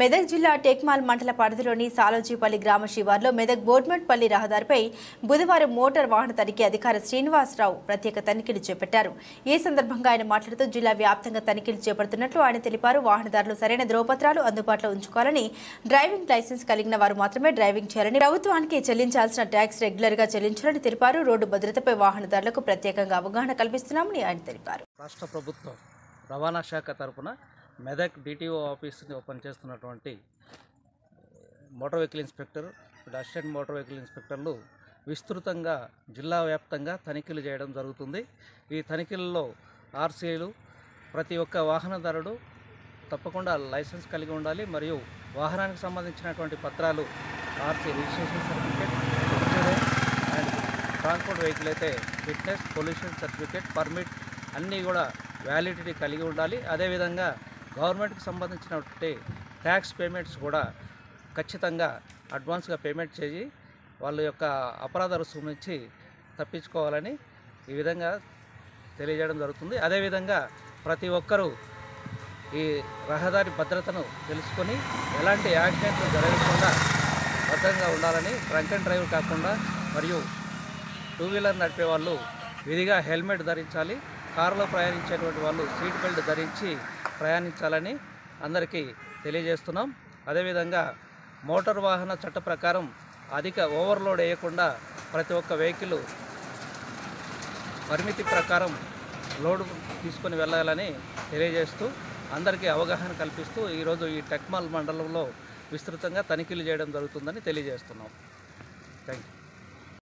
మెదక్ జిల్లా టెక్మాల్ మండల పరిధిలోని సాలోజీపల్లి గ్రామ శివార్లో మెదక్ బోర్డ్మెట్పల్లి రహదారిపై బుధవారం మోటార్ వాహన తనిఖీ అధికారి శ్రీనివాసరావు ప్రత్యేక తనిఖీలు చేపట్టారు. ఈ సందర్భంగా ఆయన మాట్లాడుతూ జిల్లా వ్యాప్తంగా తనిఖీలు చేపడుతున్నట్లు ఆయన తెలిపారు. వాహనదారులు సరైన ధ్రువపత్రాలు అందుబాటులో ఉంచుకోవాలని, డ్రైవింగ్ లైసెన్స్ కలిగిన వారు మాత్రమే డ్రైవింగ్ చేయాలని, ప్రభుత్వానికి చెల్లించాల్సిన ట్యాక్స్ రెగ్యులర్ గా చెల్లించాలని తెలిపారు. రోడ్డు భద్రతపై వాహనదారులకు ప్రత్యేకంగా అవగాహన కల్పిస్తున్నామని ఆయన తెలిపారు. రాష్ట్ర ప్రభుత్వం రవాణా శాఖ తరపున మెదక్ డిటిఓ ఆఫీస్ని ఓపెన్ చేస్తున్నటువంటి motor vehicle inspector, assistant motor vehicle ఇన్స్పెక్టర్లు విస్తృతంగా జిల్లా వ్యాప్తంగా తనిఖీలు చేయడం జరుగుతుంది. ఈ తనిఖీలలో ఆర్సీలు ప్రతి ఒక్క వాహనదారుడు తప్పకుండా లైసెన్స్ కలిగి ఉండాలి. మరియు వాహనానికి సంబంధించినటువంటి పత్రాలు RC registration certificate, insurance and transport vehicle అయితే ఫిట్నెస్, పొల్యూషన్ సర్టిఫికేట్, పర్మిట్ అన్నీ కూడా వ్యాలిడిటీ కలిగి ఉండాలి. అదేవిధంగా గవర్నమెంట్కి సంబంధించినటువంటి ట్యాక్స్ పేమెంట్స్ కూడా ఖచ్చితంగా అడ్వాన్స్గా పేమెంట్ చేసి వాళ్ళ యొక్క అపరాధ రుసుము నుంచి తప్పించుకోవాలని ఈ విధంగా తెలియజేయడం జరుగుతుంది. అదేవిధంగా ప్రతి ఒక్కరూ ఈ రహదారి భద్రతను తెలుసుకొని ఎలాంటి యాక్సిడెంట్లు జరగకుండా భద్రంగా ఉండాలని, డ్రంక్ అండ్ డ్రైవ్ కాకుండా మరియు టూ వీలర్ నడిపే వాళ్ళు విధిగా హెల్మెట్ ధరించాలి. కారులో ప్రయాణించేటువంటి వాళ్ళు సీట్ బెల్ట్ ధరించి ప్రయాణించాలని అందరికీ తెలియజేస్తున్నాం. అదేవిధంగా మోటార్ వాహన చట్ట ప్రకారం అధిక ఓవర్లోడ్ వేయకుండా ప్రతి ఒక్క వెహికల్ పరిమితి ప్రకారం లోడ్ తీసుకొని వెళ్ళాలని తెలియజేస్తూ అందరికీ అవగాహన కల్పిస్తూ ఈరోజు ఈ టెక్మాల్ మండలంలో విస్తృతంగా తనిఖీలు చేయడం జరుగుతుందని తెలియజేస్తున్నాం. Thank you.